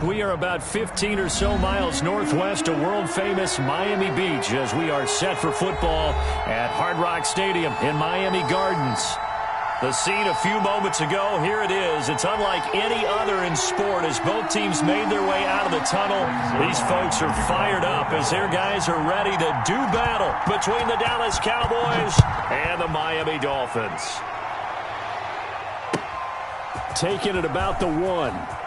We are about 15 or so miles northwest of world-famous Miami Beach as we are set for football at Hard Rock Stadium in Miami Gardens. The scene a few moments ago, here it is. It's unlike any other in sport as both teams made their way out of the tunnel. These folks are fired up as their guys are ready to do battle between the Dallas Cowboys and the Miami Dolphins. Taking it about the 1.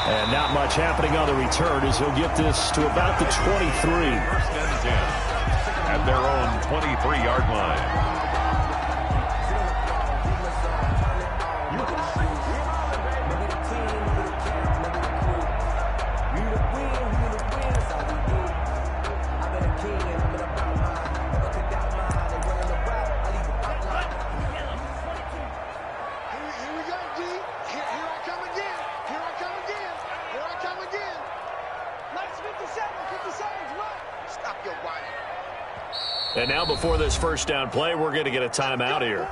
And not much happening on the return as he'll get this to about the 23. First and 10 at their own 23-yard line. And now before this first down play, we're going to get a timeout here.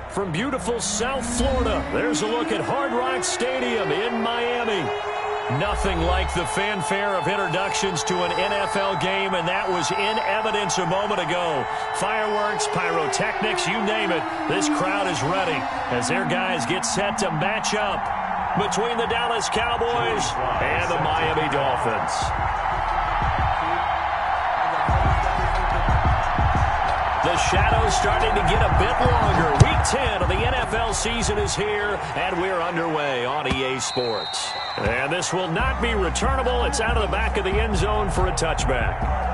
From beautiful South Florida, there's a look at Hard Rock Stadium in Miami. Nothing like the fanfare of introductions to an NFL game, and that was in evidence a moment ago. Fireworks, pyrotechnics, you name it. This crowd is ready as their guys get set to match up between the Dallas Cowboys and the Miami Dolphins. The shadow's starting to get a bit longer. Week 10 of the NFL season is here, and we're underway on EA Sports. And this will not be returnable. It's out of the back of the end zone for a touchback.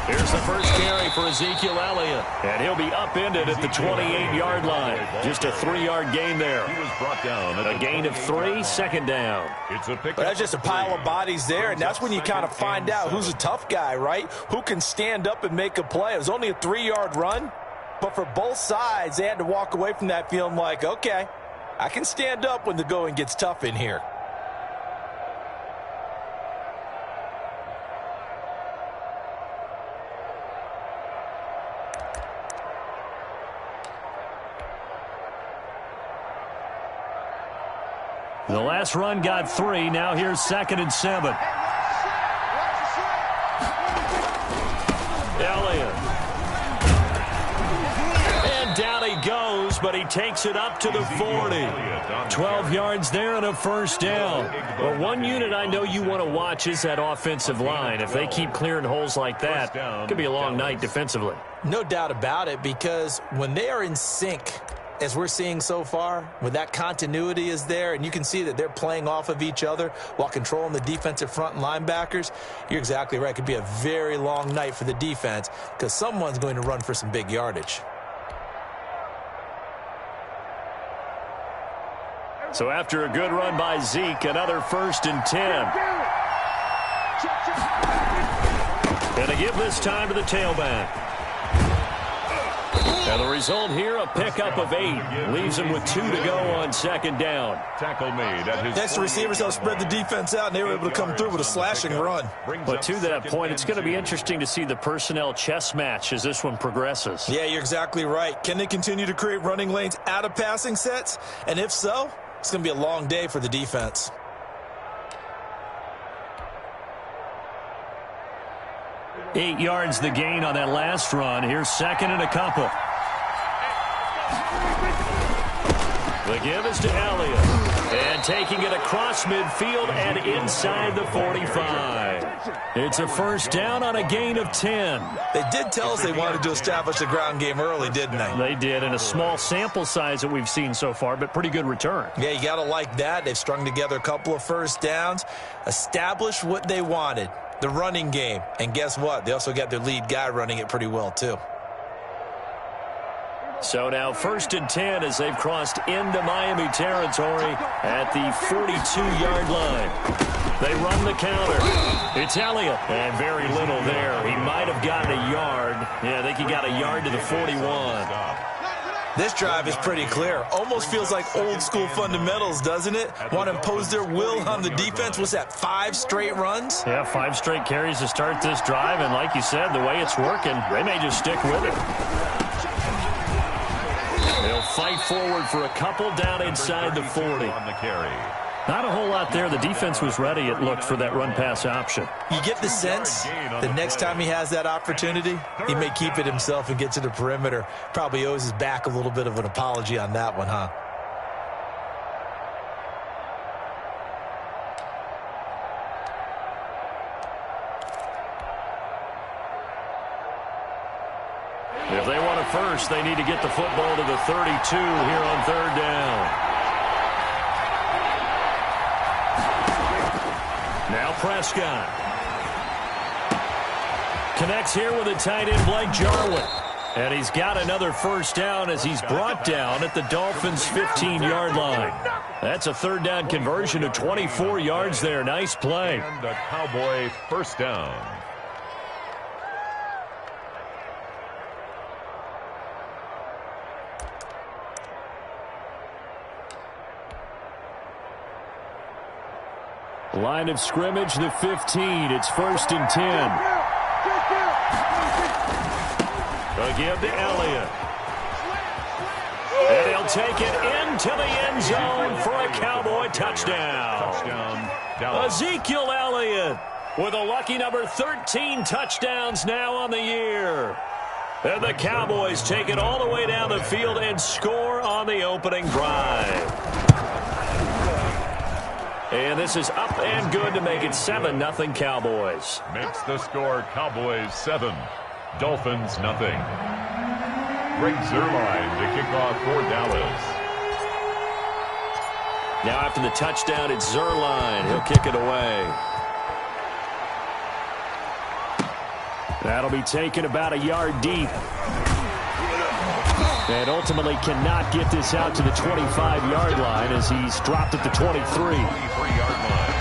Here's the first carry for Ezekiel Elliott, and he'll be upended at the 28-yard line. Just a 3-yard gain there. He was brought down. A gain of 3, second down. It's a pick. That's just a pile of bodies there, and that's when you kind of find out who's a tough guy, right? Who can stand up and make a play. It was only a 3-yard run, but for both sides, they had to walk away from that feeling like, okay, I can stand up when the going gets tough in here. The last run got 3. Now here's 2nd and 7. Elliott. And down he goes, but he takes it up to the 40. 12 yards there and a first down. But one unit I know you want to watch is that offensive line. If they keep clearing holes like that, it could be a long night defensively. No doubt about it, because when they are in sync, as we're seeing so far, when that continuity is there and you can see that they're playing off of each other while controlling the defensive front and linebackers, you're exactly right. It could be a very long night for the defense because someone's going to run for some big yardage. So after a good run by Zeke, another 1st and 10. And to give this time to the tailback. And the result here, a pickup of 8. Leaves him with 2 to go on 2nd down. Tackle made. Next, the receivers helped spread the defense out, and they were able to come through with a slashing run. But to that point, it's going to be interesting to see the personnel chess match as this one progresses. Yeah, you're exactly right. Can they continue to create running lanes out of passing sets? And if so, it's going to be a long day for the defense. 8 yards the gain on that last run. Here's second and a couple. The give is to Elliott. And taking it across midfield and inside the 45. It's a first down on a gain of 10. They did tell us they wanted to establish the ground game early, didn't they? They did, in a small sample size that we've seen so far, but pretty good return. Yeah, you got to like that. They've strung together a couple of first downs, established what they wanted, the running game. And guess what? They also got their lead guy running it pretty well, too. So now first and 10 as they've crossed into Miami territory at the 42-yard line. They run the counter. It's Elliott. And very little there. He might have gotten a yard. Yeah, I think he got a yard to the 41. This drive is pretty clear. Almost feels like old school fundamentals, doesn't it? Want to impose their will on the defense. What's that, 5 straight runs? Yeah, 5 straight carries to start this drive. And like you said, the way it's working, they may just stick with it. They'll fight forward for a couple down inside the 40. Not a whole lot there. The defense was ready, it looked, for that run-pass option. You get the sense the next time he has that opportunity, he may keep it himself and get to the perimeter. Probably owes his back a little bit of an apology on that one, huh? If they want a first, they need to get the football to the 32 here on third down. Now Prescott. Connects here with a tight end, Blake Jarwin. And he's got another first down as he's brought down at the Dolphins' 15-yard line. That's a third down conversion of 24 yards there. Nice play. And the Cowboy first down. Line of scrimmage, the 15. It's first and 10. A give to Elliott. And he'll take it into the end zone for a Cowboy touchdown. Ezekiel Elliott with a lucky number 13 touchdowns now on the year. And the Cowboys take it all the way down the field and score on the opening drive. And this is up and good to make it 7-0 Cowboys. Makes the score Cowboys 7, Dolphins nothing. Greg Zuerlein to kick off for Dallas. Now after the touchdown, it's Zuerlein. He'll kick it away. That'll be taken about a yard deep. And ultimately cannot get this out to the 25-yard line as he's dropped at the 23. 23-yard line.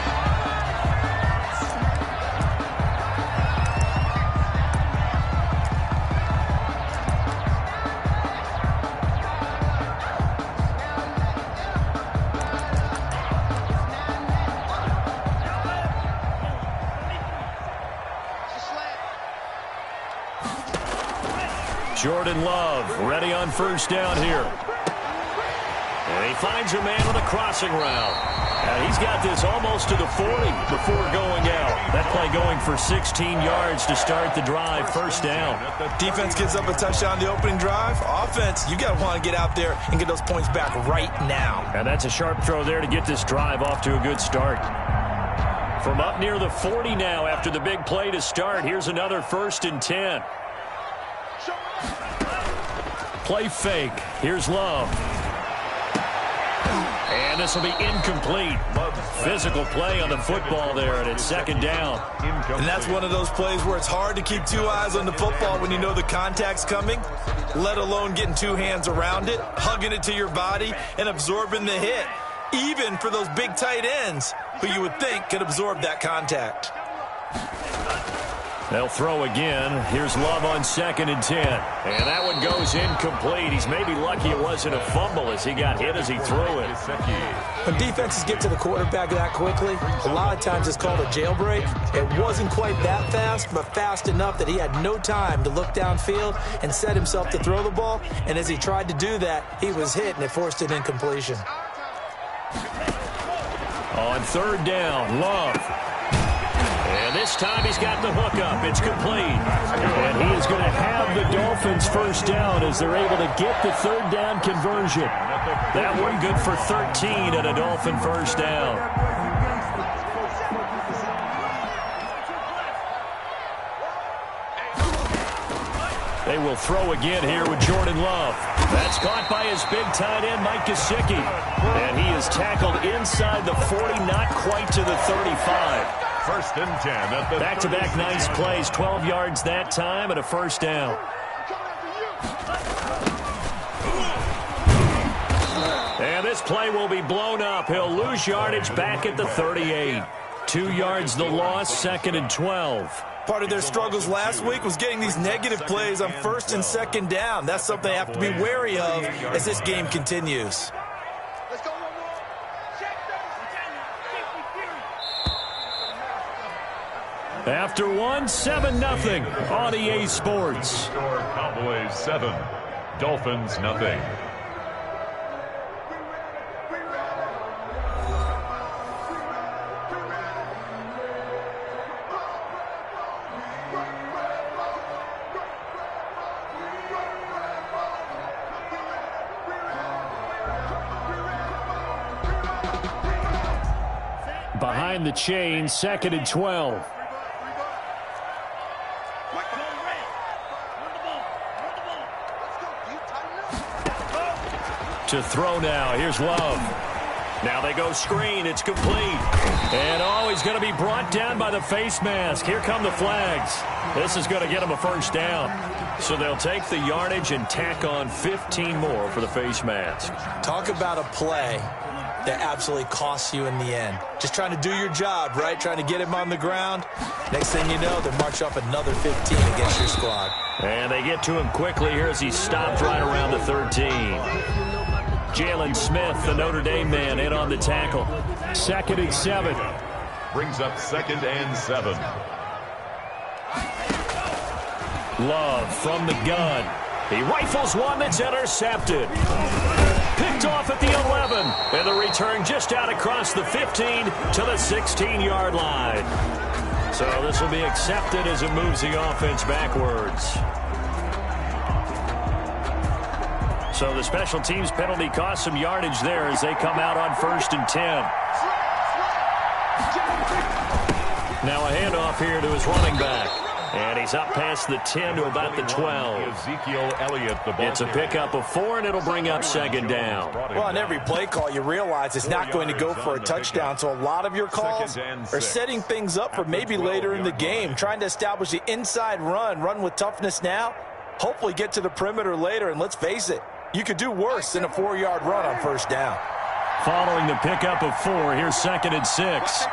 Jordan Love ready on first down here. And he finds a man with a crossing route. And he's got this almost to the 40 before going out. That play going for 16 yards to start the drive, first down. Defense gives up a touchdown the opening drive. Offense, you got to want to get out there and get those points back right now. And that's a sharp throw there to get this drive off to a good start. From up near the 40 now after the big play to start, here's another first and 10. Play fake. Here's Love. And this will be incomplete. Physical play on the football there, and it's second down. And that's one of those plays where it's hard to keep 2 eyes on the football when you know the contact's coming, let alone getting 2 hands around it, hugging it to your body, and absorbing the hit, even for those big tight ends who you would think could absorb that contact. They'll throw again. Here's Love on second and 10. And that one goes incomplete. He's maybe lucky it wasn't a fumble as he got hit as he threw it. When defenses get to the quarterback that quickly, a lot of times it's called a jailbreak. It wasn't quite that fast, but fast enough that he had no time to look downfield and set himself to throw the ball. And as he tried to do that, he was hit, and it forced an incompletion. On third down, Love. And this time he's got the hook up. It's complete. And he is going to have the Dolphins first down as they're able to get the third down conversion. That one good for 13 and a Dolphin first down. They will throw again here with Jordan Love. That's caught by his big tight end, Mike Gesicki. And he is tackled inside the 40, not quite to the 35. First and 10 at the back-to-back nice plays, 12 yards that time and a first down. And this play will be blown up. He'll lose yardage back at the 38. 2 yards the loss, 2nd and 12. Part of their struggles last week was getting these negative plays on 1st and 2nd down. That's something they have to be wary of as this game continues. After one, 7-0 on EA Sports. Cowboys 7, Dolphins nothing. Behind the chain, 2nd and 12. To throw now. Here's Love. Now they go screen. It's complete. And he's going to be brought down by the face mask. Here come the flags. This is going to get him a first down. So they'll take the yardage and tack on 15 more for the face mask. Talk about a play that absolutely costs you in the end. Just trying to do your job, right? Trying to get him on the ground. Next thing you know, they march up another 15 against your squad. And they get to him quickly here as he stopped right around the 13. Jalen Smith, the Notre Dame man, in on the tackle. 2nd and 7. Brings up 2nd and 7. Love from the gun. He rifles one that's intercepted. Picked off at the 11. And the return just out across the 15 to the 16-yard line. So this will be accepted as it moves the offense backwards. So the special teams penalty cost some yardage there as they come out on 1st and 10. Now a handoff here to his running back. And he's up past the 10 to about the 12. Ezekiel Elliott, the ball. It's a pickup of 4, and it'll bring up 2nd down. Well, on every play call, you realize it's not going to go for a touchdown. So a lot of your calls are setting things up for maybe later in the game, trying to establish the inside run with toughness now, hopefully get to the perimeter later. And let's face it, you could do worse than a 4-yard run on 1st down. Following the pickup of 4, here's 2nd and 6.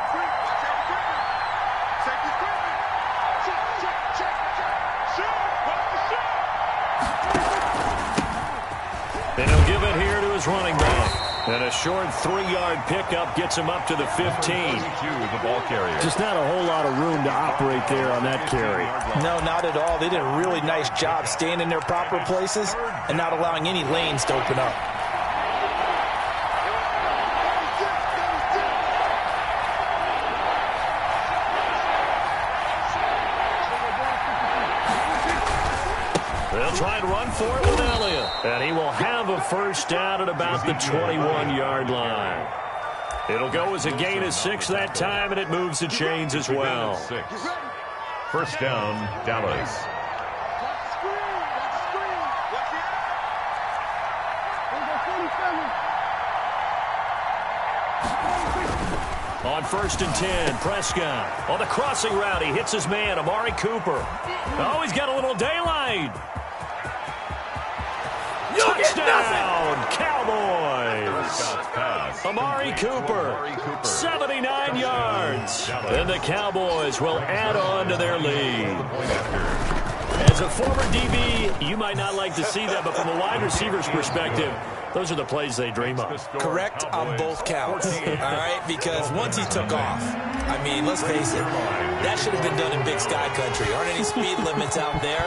And he'll give it here to his running back. And a short 3-yard pickup gets him up to the 15. The ball carrier. Just not a whole lot of room to operate there on that carry. No, not at all. They did a really nice job staying in their proper places and not allowing any lanes to open up. They'll try and run for it with Elliott. And he will have a first down at about the 21-yard line. It'll go as a gain of 6 that time, and it moves the chains as well. 6. First down, Dallas. On 1st and 10, Prescott. On the crossing route, he hits his man, Amari Cooper. Oh, he's got a little daylight. Touchdown, Cowboys. Amari Cooper, 79 yards. And the Cowboys will add on to their lead. As a former DB, you might not like to see that, but from a wide receiver's perspective, those are the plays they dream of. Correct on both counts, all right? Because once he took off, I mean, let's face it, that should have been done in Big Sky Country. Aren't any speed limits out there?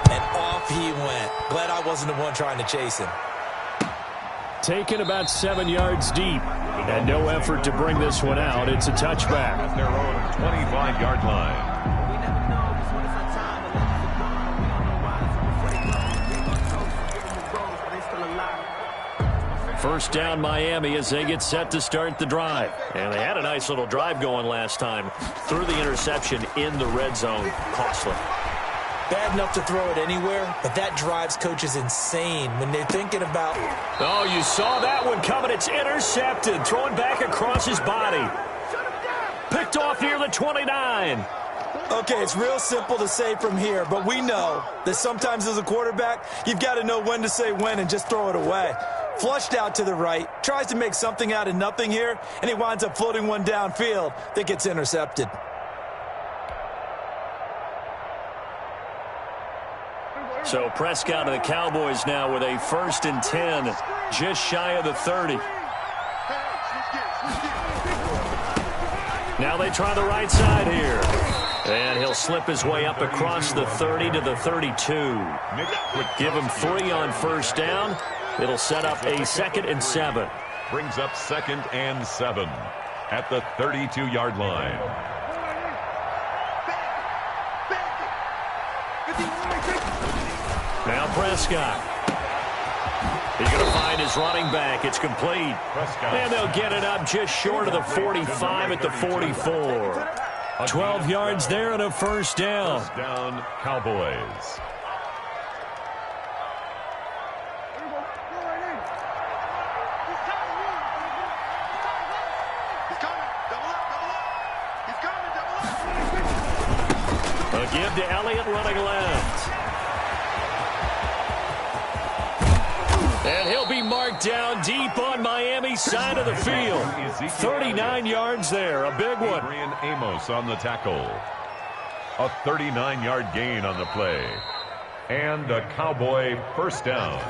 And off he went. Glad I wasn't the one trying to chase him. taken about 7 yards deep. And no effort to bring this one out. It's a touchback. At their own 25-yard line. First down Miami as they get set to start the drive. And they had a nice little drive going last time. Threw the interception in the red zone. Costly. Bad enough to throw it anywhere, but that drives coaches insane when they're thinking about... Oh, you saw that one coming. It's intercepted. Throwing back across his body. Picked off near the 29. Okay, it's real simple to say from here, but we know that sometimes as a quarterback, you've got to know when to say when and just throw it away. Flushed out to the right, tries to make something out of nothing here, and he winds up floating one downfield that gets intercepted. So Prescott of the Cowboys now with a 1st and 10, just shy of the 30. Now they try the right side here. And he'll slip his way up across the 30 to the 32. Give him 3 on first down. It'll set up a 2nd and 7. Brings up 2nd and 7 at the 32-yard line. Now Prescott. He's going to find his running back. It's complete. And they'll get it up just short of the 45 at the 44. 12 yards there and a first down. First down, Cowboys. A give to Elliott running left. And he'll be marked down deep on Miami's side of the field. 39 yards there, a big one. Adrian Amos on the tackle. A 39-yard gain on the play. And a Cowboy first down.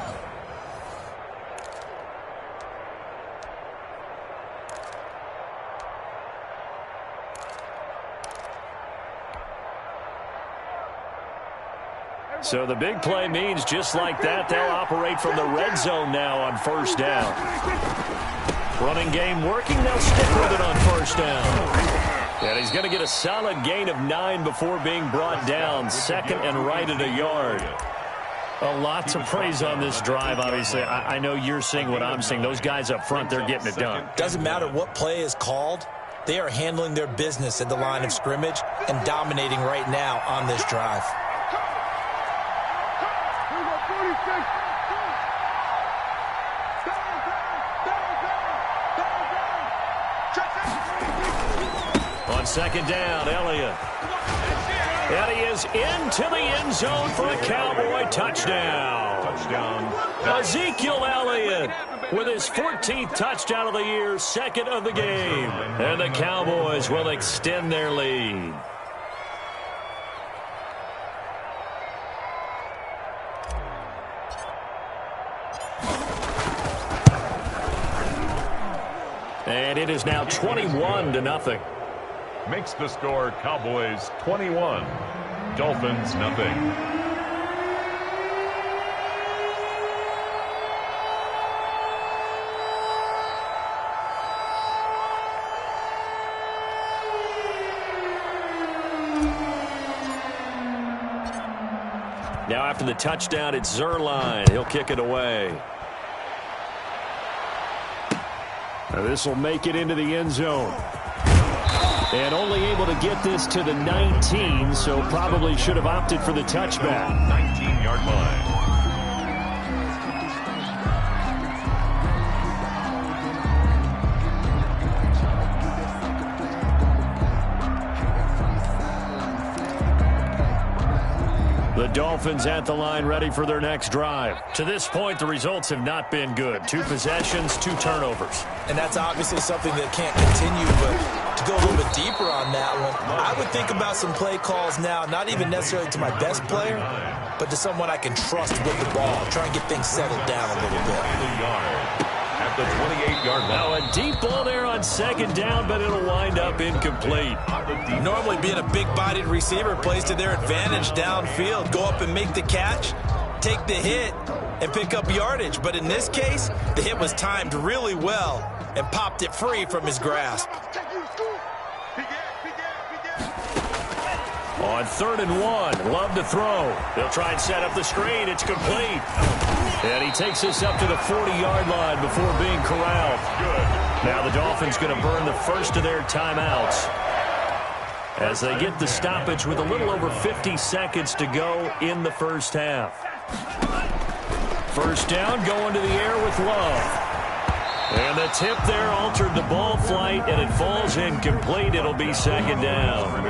So the big play means just like that, they'll operate from the red zone now on first down. Running game working, they'll stick with it on first down. And he's going to get a solid gain of 9 before being brought down. 2nd and right at a yard. A lot to praise on this drive, obviously. I know you're seeing what I'm seeing. Those guys up front, they're getting it done. Doesn't matter what play is called. They are handling their business at the line of scrimmage and dominating right now on this drive. On second down, Elliott. And he is into the end zone for a Cowboy touchdown. Ezekiel Elliott with his 14th touchdown of the year, 2nd of the game. And the Cowboys will extend their lead. And it is now 21-0. Makes the score Cowboys 21, Dolphins nothing. Now after the touchdown, it's Zerline. He'll kick it away. Now this will make it into the end zone. And only able to get this to the 19, so probably should have opted for the touchback. 19-yard line. The Dolphins at the line ready for their next drive. To this point, the results have not been good. 2 possessions, 2 turnovers. And that's obviously something that can't continue, but to go a little bit deeper on that one, I would think about some play calls now, not even necessarily to my best player, but to someone I can trust with the ball. Try and get things settled down a little bit. At the 28-yard line. Now a deep ball there on second down, but it'll wind up incomplete. Normally being a big-bodied receiver plays to their advantage downfield. Go up and make the catch. take the hit and pick up yardage. But in this case, the hit was timed really well and popped it free from his grasp. On 3rd and 1, Love to throw. They'll try and set up the screen. It's complete. And he takes this up to the 40-yard line before being corralled. Good. Now the Dolphins going to burn the first of their timeouts as they get the stoppage with a little over 50 seconds to go in the first half. First down, going to the air with Love. And the tip there altered the ball flight, and it falls incomplete. It'll be 2nd down.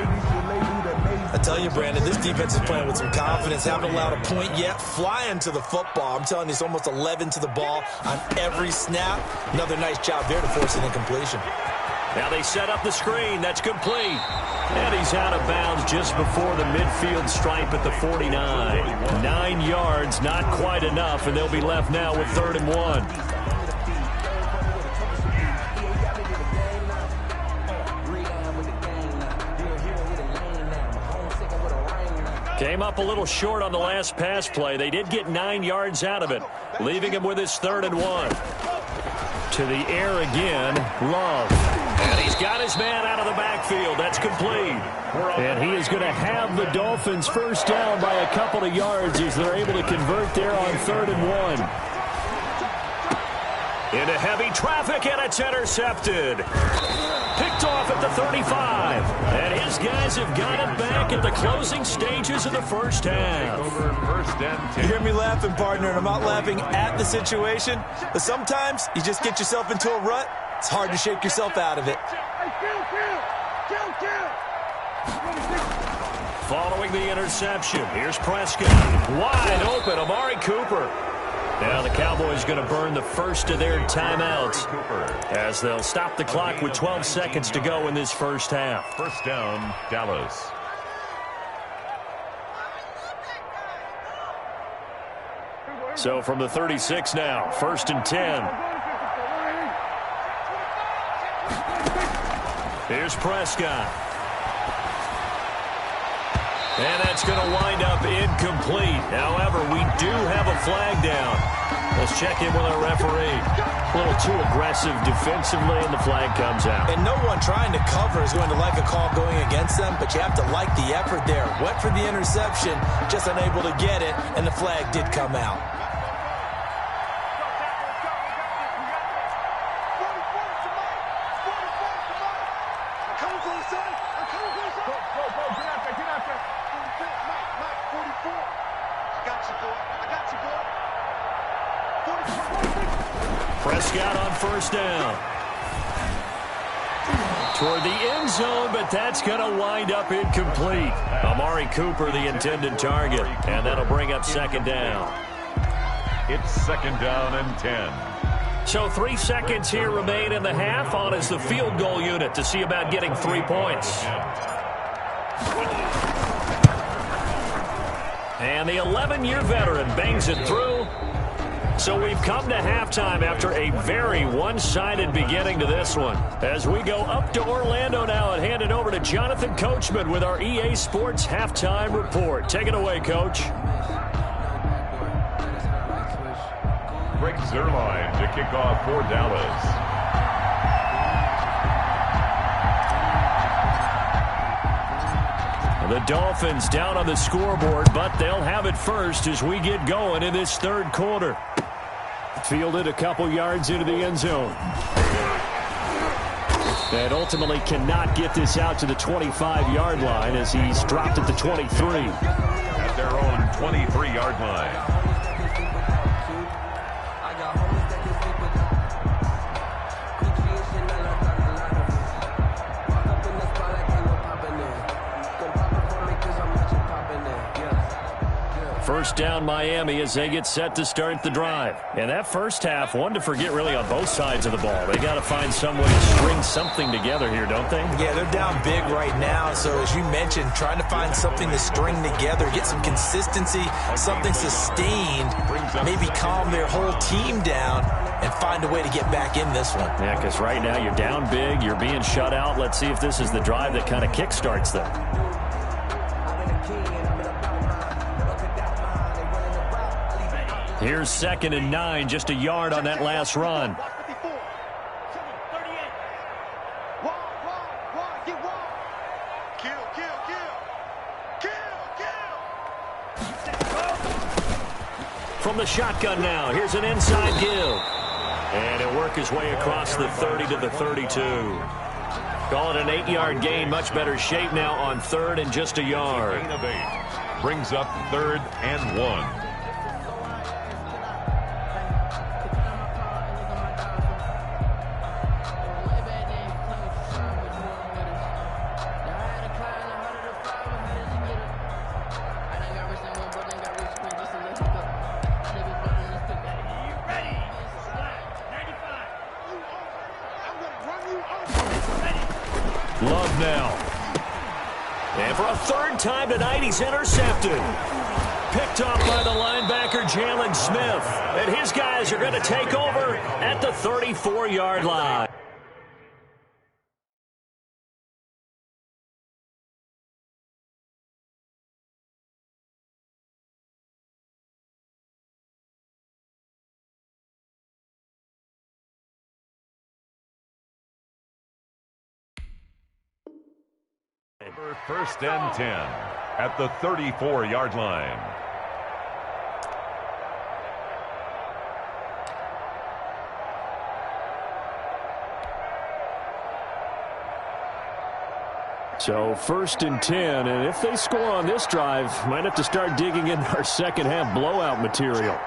I tell you, Brandon, this defense is playing with some confidence. Haven't allowed a point yet. Flying to the football. I'm telling you, it's almost 11 to the ball on every snap. Another nice job there to force an incompletion. Now they set up the screen. That's complete. And he's out of bounds just before the midfield stripe at the 49. 9 yards, not quite enough, and they'll be left now with 3rd and 1. Came up a little short on the last pass play. They did get 9 yards out of it, leaving him with his 3rd and 1. To the air again, Love. And he's got his man out of the backfield. That's complete. And he is going to have the Dolphins first down by a couple of yards as they're able to convert there on 3rd and 1. Into heavy traffic, and it's intercepted. Picked off at the 35. And his guys have got it back at the closing stages of the first half. You hear me laughing, partner, and I'm not laughing at the situation. But sometimes you just get yourself into a rut. It's hard to shake yourself out of it. Following the interception, here's Prescott. Wide open, Amari Cooper. Now the Cowboys going to burn the first of their timeouts as they'll stop the clock with 12 seconds to go in this first half. First down, Dallas. So from the 36 now, 1st and 10. Here's Prescott. And that's going to wind up incomplete. However, we do have a flag down. Let's check in with our referee. A little too aggressive defensively, and the flag comes out. And no one trying to cover is going to like a call going against them, but you have to like the effort there. Went for the interception, just unable to get it, and the flag did come out. Prescott on first down. Toward the end zone, but that's going to wind up incomplete. Amari Cooper, the intended target, and that'll bring up 2nd down. It's 2nd down and 10. So 3 seconds here remain in the half. On is the field goal unit to see about getting 3 points. And the 11-year veteran bangs it through. So we've come to halftime after a very one-sided beginning to this one. As we go up to Orlando now and hand it over to Jonathan Coachman with our EA Sports Halftime Report. Take it away, Coach. Greg Zuerlein to kick off for Dallas. The Dolphins down on the scoreboard, but they'll have it first as we get going in this 3rd quarter. Fielded a couple yards into the end zone. And ultimately cannot get this out to the 25-yard line as he's dropped at the 23. At their own 23-yard line. First down Miami as they get set to start the drive. And that first half, one to forget really on both sides of the ball. They got to find some way to string something together here, don't they? Yeah, they're down big right now. So as you mentioned, trying to find something to string together, get some consistency, something sustained, maybe calm their whole team down and find a way to get back in this one. Yeah, because right now you're down big, you're being shut out. Let's see if this is the drive that kind of kickstarts them. Here's 2nd and 9, just a yard on that last run. From the shotgun now, here's an inside give. And he'll work his way across the 30 to the 32. Call it an 8-yard gain, much better shape now on 3rd and just a yard. Gain of 8. Brings up 3rd and 1. Love now. And for a 3rd time tonight, he's intercepted. Picked off by the linebacker, Jalen Smith. And his guys are going to take over at the 34-yard line. First and 10 at the 34-yard line. So 1st and 10, and if they score on this drive, might have to start digging into our second half blowout material.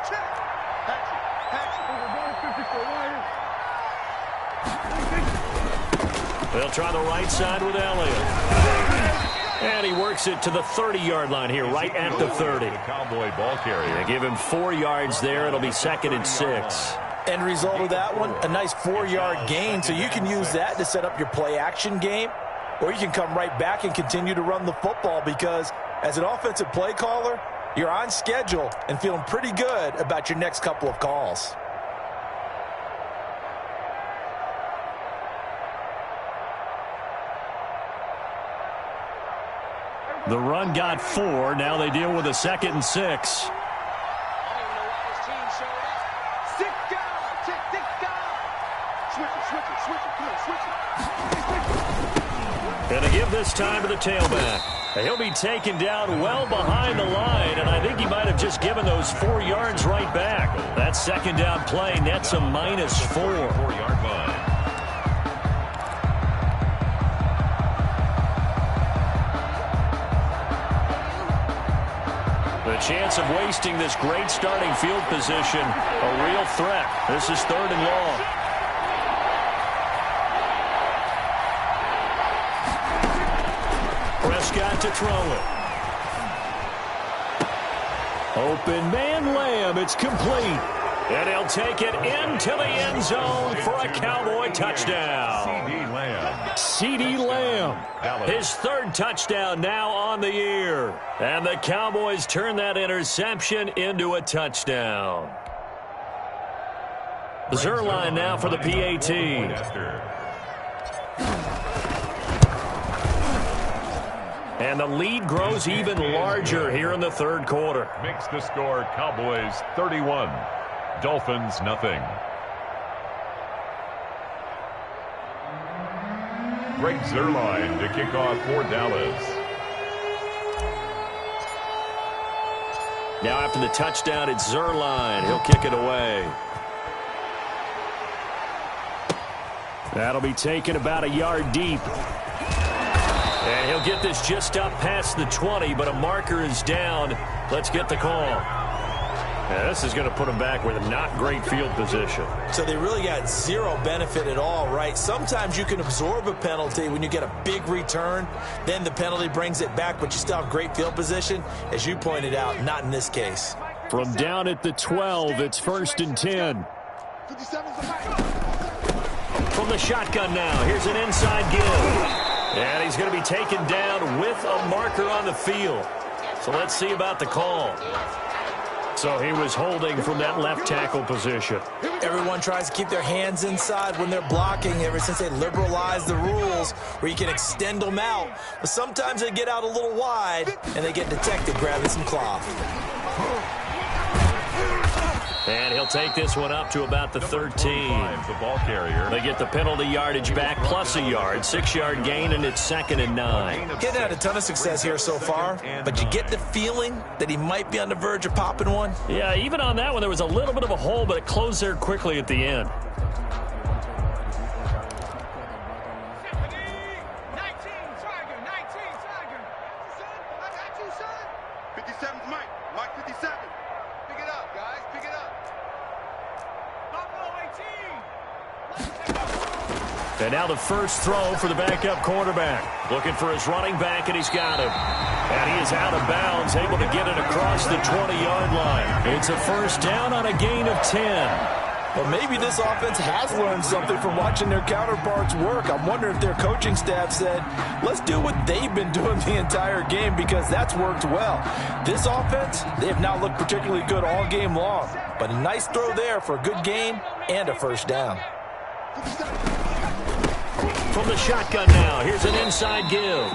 They'll try the right side with Elliott. And he works it to the 30-yard line here, right at the 30. Cowboy ball carrier. They give him 4 yards there. It'll be 2nd and 6. End result of that one, a nice 4-yard gain. So you can use that to set up your play-action game, or you can come right back and continue to run the football because as an offensive play caller, you're on schedule and feeling pretty good about your next couple of calls. The run got 4. Now they deal with a 2nd and 6. And to give this time to the tailback. He'll be taken down well behind the line, and I think he might have just given those 4 yards right back. That 2nd down play nets a -4. 4-yard line. The chance of wasting this great starting field position, a real threat. This is 3rd and long. Prescott to throw it. Open man, Lamb. It's complete. And he'll take it into the end zone for a Cowboy touchdown. CeeDee Lamb. His 3rd touchdown now on the year. And the Cowboys turn that interception into a touchdown. Zerline now for the PAT. And the lead grows even larger here in the 3rd quarter. Makes the score Cowboys 31, Dolphins nothing. Greg Zerline to kick off for Dallas. Now after the touchdown, it's Zerline. He'll kick it away. That'll be taken about a yard deep. And he'll get this just up past the 20, but a marker is down. Let's get the call. Yeah, this is going to put them back with a not great field position. So they really got zero benefit at all, right? Sometimes you can absorb a penalty when you get a big return. Then the penalty brings it back, but you still have great field position. As you pointed out, not in this case. From down at the 12, it's 1st and 10. From the shotgun now, here's an inside give. And he's going to be taken down with a marker on the field. So let's see about the call. So he was holding from that left tackle position. Everyone tries to keep their hands inside when they're blocking ever since they liberalized the rules where you can extend them out. But sometimes they get out a little wide and they get detected grabbing some cloth. And he'll take this one up to about the 13. The ball carrier. They get the penalty yardage back plus a yard. 6-yard gain, and it's 2nd and 9. He hasn't had a ton of success here so far, but you get the feeling that he might be on the verge of popping one. Yeah, even on that one, there was a little bit of a hole, but it closed there quickly at the end. 57's Mike. Mike 57. Pick it up, guys. Pick it up. Buffalo 18. And now the first throw for the backup quarterback. Looking for his running back, and he's got him. And he is out of bounds, able to get it across the 20-yard line. It's a first down on a gain of 10. Well, maybe this offense has learned something from watching their counterparts work. I'm wondering if their coaching staff said, let's do what they've been doing the entire game, because that's worked well. This offense, they have not looked particularly good all game long. But a nice throw there for a good gain and a first down. From the shotgun now, here's an inside give.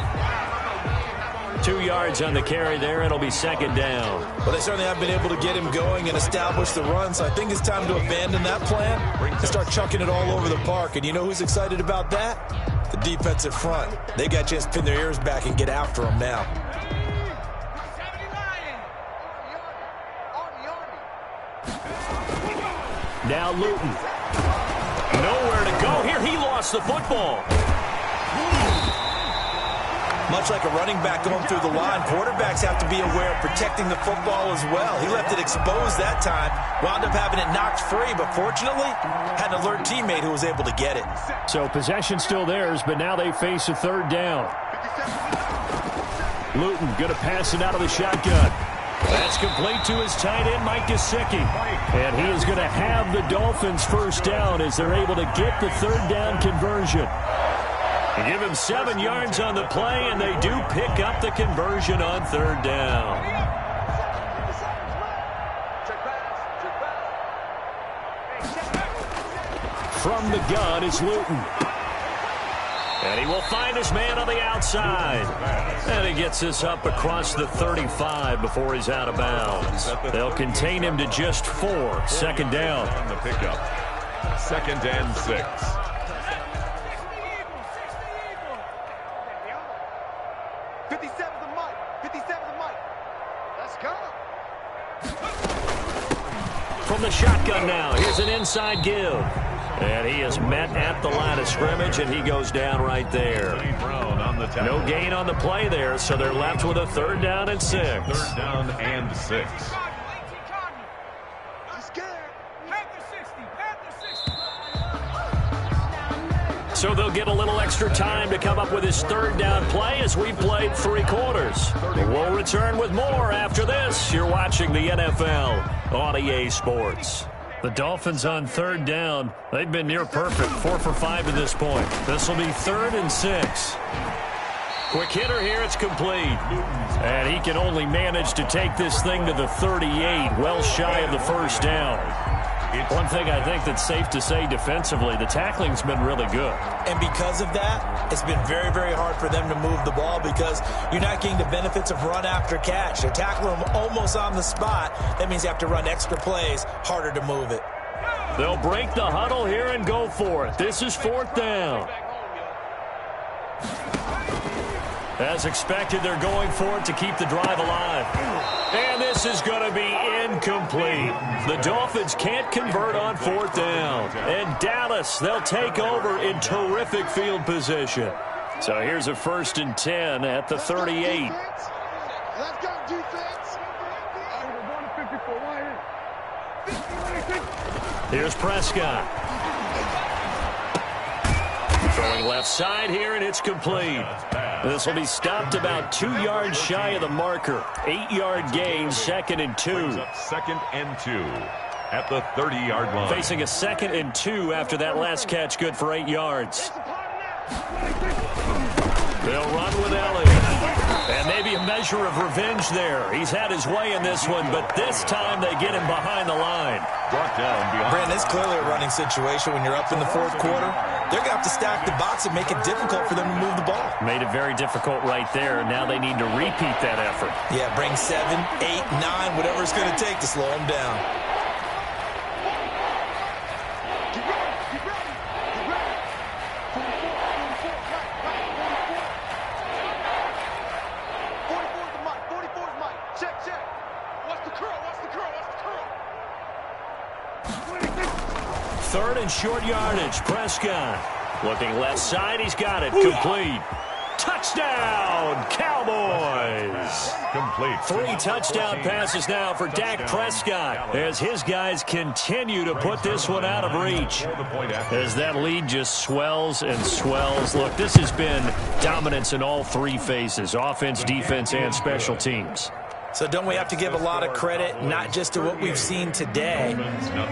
2 yards on the carry there. It'll be 2nd down. Well, they certainly have been able to get him going and establish the run, so I think it's time to abandon that plan and start chucking it all over the park. And you know who's excited about that? The defensive front. They got a chance to pin their ears back and get after him now. Now Luton. Nowhere to go here. He lost the football. Much like a running back going through the line, quarterbacks have to be aware of protecting the football as well. He left it exposed that time, wound up having it knocked free, but fortunately, had an alert teammate who was able to get it. So possession still theirs, but now they face a 3rd down. Luton going to pass it out of the shotgun. That's complete to his tight end, Mike Gesicki. And he is going to have the Dolphins first down as they're able to get the 3rd down conversion. They give him 7 yards on the play, and they do pick up the conversion on 3rd down. From the gun is Luton. And he will find his man on the outside. And he gets this up across the 35 before he's out of bounds. They'll contain him to just 4. 2nd down. On the pickup. 2nd and 6. From the shotgun now, here's an inside give. And he is met at the line of scrimmage, and he goes down right there. No gain on the play there, so they're left with a 3rd down and 6. 3rd down and 6. So they'll get a little extra time to come up with his 3rd down play as we played 3 quarters. We'll return with more after this. You're watching the NFL on EA Sports. The Dolphins on 3rd down. They've been near perfect, 4 for 5 to this point. This will be 3rd and 6. Quick hitter here, it's complete. And he can only manage to take this thing to the 38, well shy of the first down. One thing I think that's safe to say defensively, the tackling's been really good. And because of that, it's been very, very hard for them to move the ball because you're not getting the benefits of run after catch. They're tackling them almost on the spot. That means you have to run extra plays, harder to move it. They'll break the huddle here and go for it. This is 4th down. As expected, they're going for it to keep the drive alive. And this is going to be incomplete. The Dolphins can't convert on 4th down. And Dallas, they'll take over in terrific field position. So here's a 1st and 10 at the 38. Here's Prescott. Throwing left side here, and it's complete. This will be stopped about 2 yards shy of the marker. 8-yard gain, 2nd and 2. 2nd and 2 at the 30-yard line. Facing a 2nd and 2 after that last catch, good for 8 yards. They'll run with Elliott. And maybe a measure of revenge there. He's had his way in this one, but this time they get him behind the line. Brought down behind. Brandon, it's clearly a running situation when you're up in the 4th quarter. They're going to have to stack the box and make it difficult for them to move the ball. Made it very difficult right there. Now they need to repeat that effort. Yeah, bring 7, 8, 9, whatever it's going to take to slow them down. check. What's the curl? What's the curl? What's the curl? Third and short yardage. Prescott looking left side. He's got it. Complete. Touchdown, Cowboys. Complete. 3 touchdown passes now for Dak Prescott as his guys continue to put this one out of reach. As that lead just swells and swells. Look, this has been dominance in all 3 phases, offense, defense, and special teams. So don't we have to give a lot of credit, not just to what we've seen today,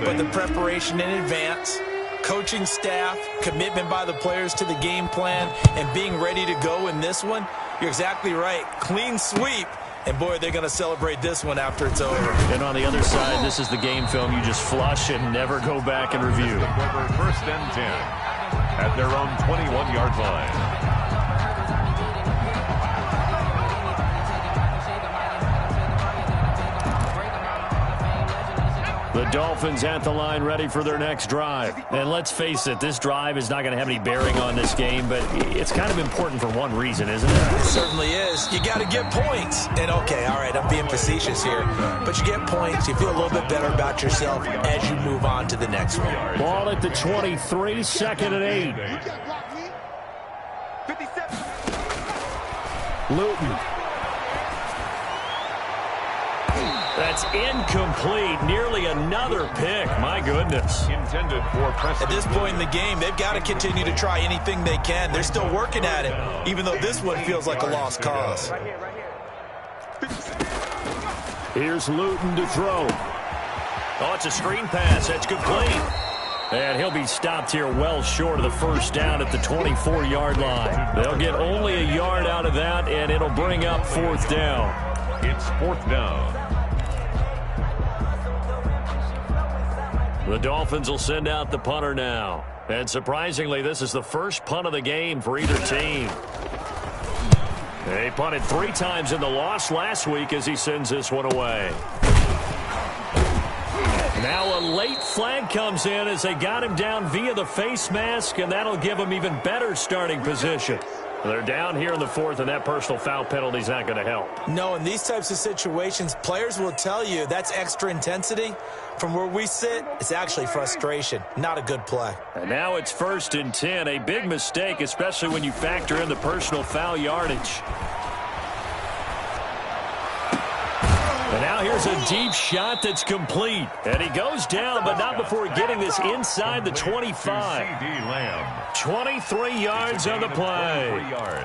but the preparation in advance, coaching staff, commitment by the players to the game plan, and being ready to go in this one? You're exactly right. Clean sweep. And, boy, they're going to celebrate this one after it's over. And on the other side, this is the game film you just flush and never go back and review. First and 10 at their own 21-yard line. The Dolphins at the line ready for their next drive. And let's face it, this drive is not going to have any bearing on this game, but it's kind of important for one reason, isn't it? It certainly is. You got to get points. And, okay, all right, I'm being facetious here. But you get points. You feel a little bit better about yourself as you move on to the next one. Ball at the 23, second and 8. 57. Luton. That's incomplete. Nearly another pick. My goodness. Intended for Preston. At this point in the game, they've got to continue to try anything they can. They're still working at it, even though this one feels like a lost cause. Here's Luton to throw. Oh, it's a screen pass. That's complete. And he'll be stopped here well short of the first down at the 24-yard line. They'll get only a yard out of that, and it'll bring up 4th down. It's 4th down. The Dolphins will send out the punter now. And surprisingly, this is the first punt of the game for either team. They punted 3 times in the loss last week as he sends this one away. Now a late flag comes in as they got him down via the face mask, and that'll give him even better starting position. They're down here in the 4th, and that personal foul penalty is not going to help. No, in these types of situations, players will tell you that's extra intensity. From where we sit, it's actually frustration. Not a good play. And now it's 1st and 10. A big mistake, especially when you factor in the personal foul yardage. And now here's a deep shot that's complete. And he goes down, but not before getting this inside the 25. 23 yards on the play.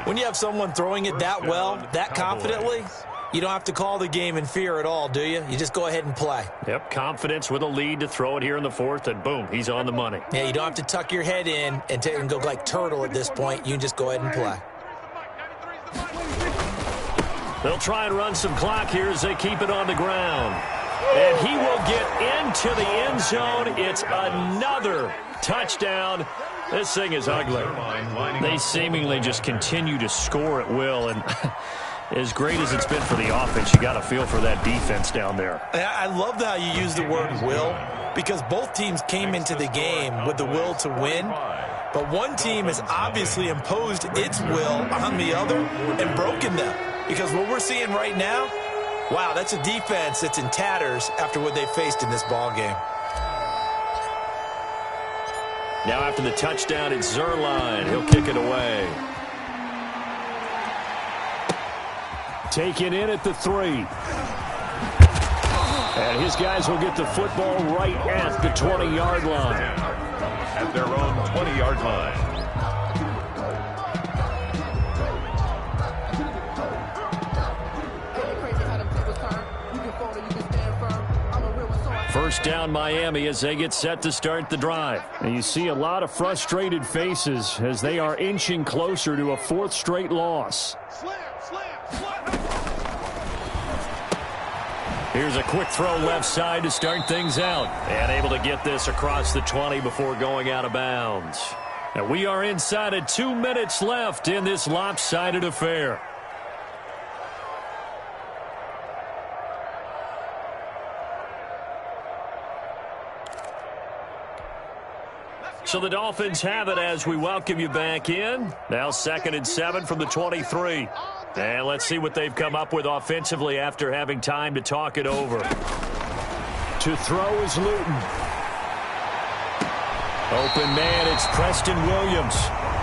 When you have someone throwing it that well, that confidently, you don't have to call the game in fear at all, do you? You just go ahead and play. Yep, confidence with a lead to throw it here in the 4th, and boom, he's on the money. Yeah, you don't have to tuck your head in and go like turtle at this point. You can just go ahead and play. They'll try and run some clock here as they keep it on the ground. And he will get into the end zone. It's another touchdown. This thing is ugly. They seemingly just continue to score at will, and as great as it's been for the offense, you got to feel for that defense down there. I love how you use the word will, because both teams came into the game with the will to win, but one team has obviously imposed its will on the other and broken them. Because what we're seeing right now, wow, that's a defense that's in tatters after what they faced in this ball game. Now after the touchdown, it's Zerline. He'll kick it away. Taken in at the 3. And his guys will get the football right at the 20-yard line. At their own 20-yard line. First down Miami as they get set to start the drive. And you see a lot of frustrated faces as they are inching closer to a 4th straight loss. Here's a quick throw left side to start things out. And able to get this across the 20 before going out of bounds. And we are inside of 2 minutes left in this lopsided affair. So the Dolphins have it as we welcome you back in. Now 2nd and 7 from the 23. And let's see what they've come up with offensively after having time to talk it over. To throw is Luton. Open man, it's Preston Williams.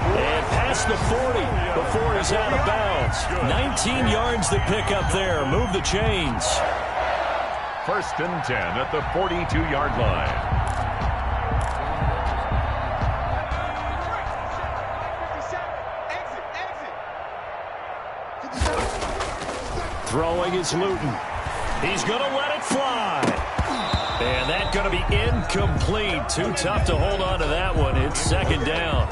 And past the 40 before he's out of bounds. 19 yards to pick up there. Move the chains. 1st and 10 at the 42-yard line. Throwing is Luton. He's going to let it fly. And that's going to be incomplete. Too tough to hold on to that one. It's 2nd down.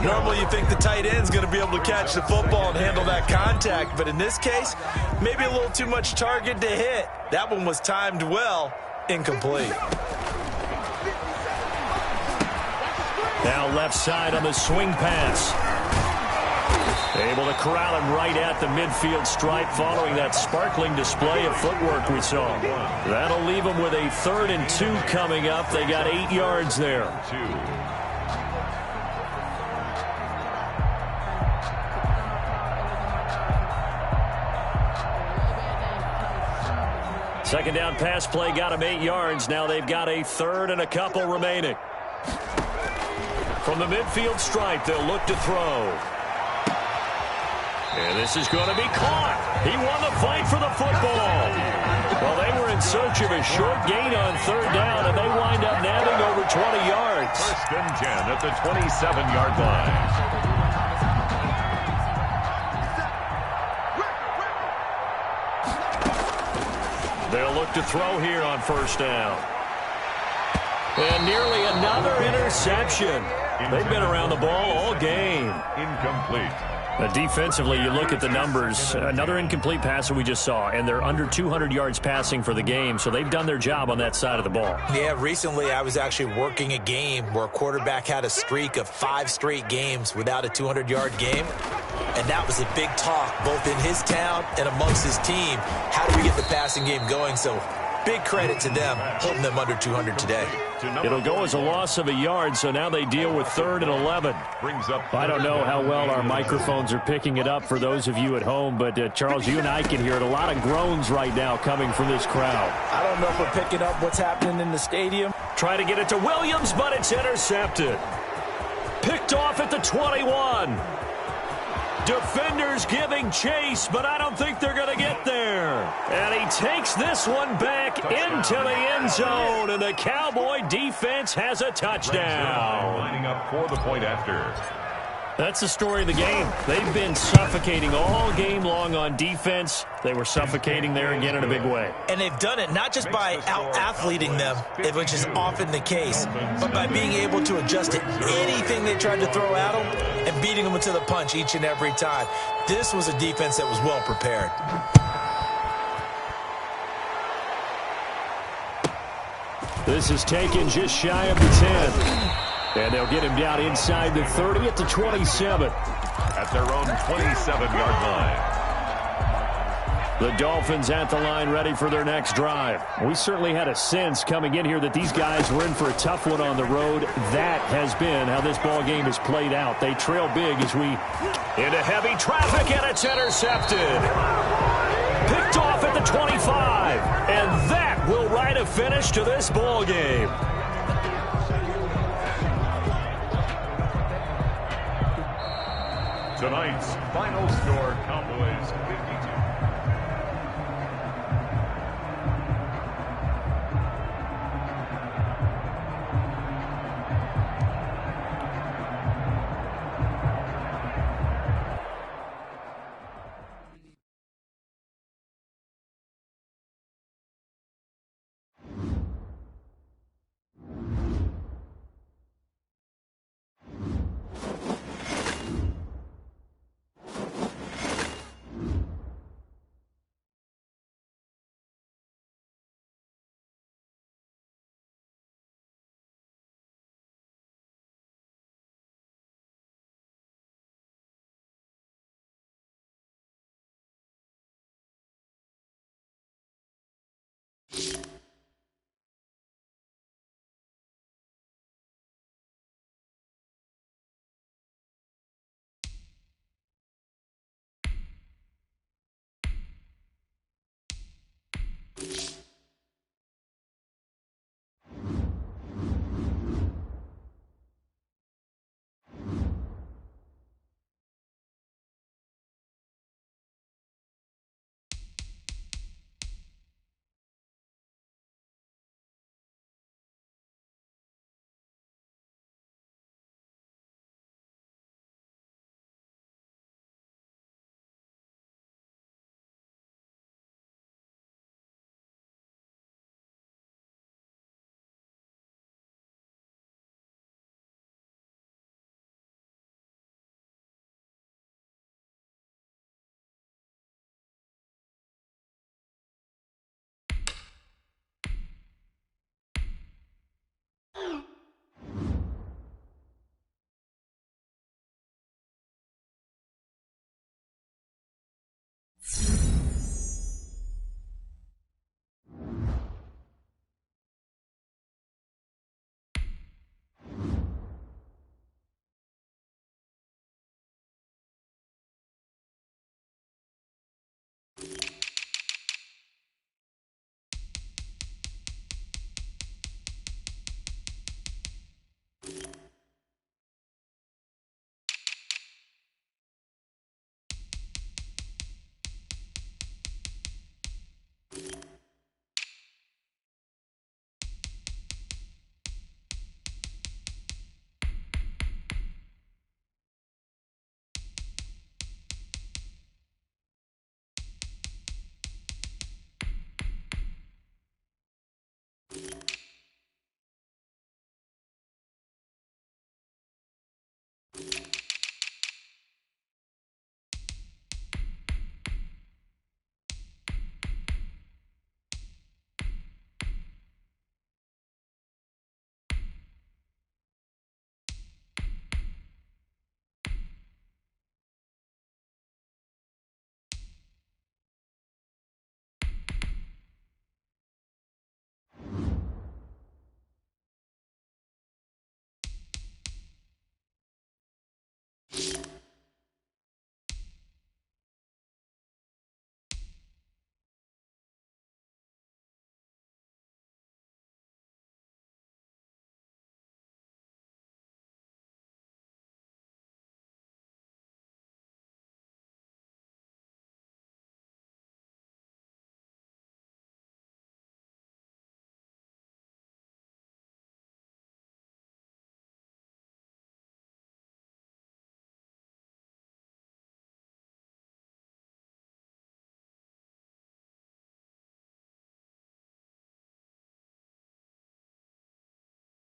Normally you think the tight end's going to be able to catch the football and handle that contact. But in this case, maybe a little too much target to hit. That one was timed well. Incomplete. Now left side on the swing pass. Able to corral him right at the midfield stripe following that sparkling display of footwork we saw. That'll leave them with a 3rd and 2 coming up. They got 8 yards there. 2nd down pass play got them 8 yards. Now they've got a 3rd and a couple remaining. From the midfield stripe, they'll look to throw. And this is going to be caught. He won the fight for the football. Well, they were in search of a short gain on 3rd down, and they wind up nabbing over 20 yards. 1st and 10 at the 27-yard line. They'll look to throw here on 1st down. And nearly another interception. They've been around the ball all game. Incomplete. Defensively, you look at the numbers. Another incomplete pass that we just saw, and they're under 200 yards passing for the game, so they've done their job on that side of the ball. Yeah, recently I was actually working a game where a quarterback had a streak of 5 straight games without a 200-yard game, and that was a big talk both in his town and amongst his team. How do we get the passing game going? So big credit to them, holding them under 200 today. It'll go as a loss of a yard, so now they deal with 3rd and 11. I don't know how well our microphones are picking it up for those of you at home, but Charles, you and I can hear it. A lot of groans right now coming from this crowd. I don't know if we're picking up what's happening in the stadium. Try to get it to Williams, but it's intercepted. Picked off at the 21. Defenders giving chase, but I don't think they're going to get there. And he takes this one back into the end zone, and the Cowboy defense has a touchdown. Lining up for the point after. That's the story of the game. They've been suffocating all game long on defense. They were suffocating there again in a big way. And they've done it not just by out-athleting them, which is often the case, but by being able to adjust to anything they tried to throw at them and beating them to the punch each and every time. This was a defense that was well prepared. This is taken just shy of the 10. And they'll get him down inside the 30 at the 27. At their own 27-yard line. The Dolphins at the line ready for their next drive. We certainly had a sense coming in here that these guys were in for a tough one on the road. That has been how this ball game has played out. They trail big as we into heavy traffic, and it's intercepted. Picked off at the 25. And that will write a finish to this ball game. Tonight's final score, Cowboys 52.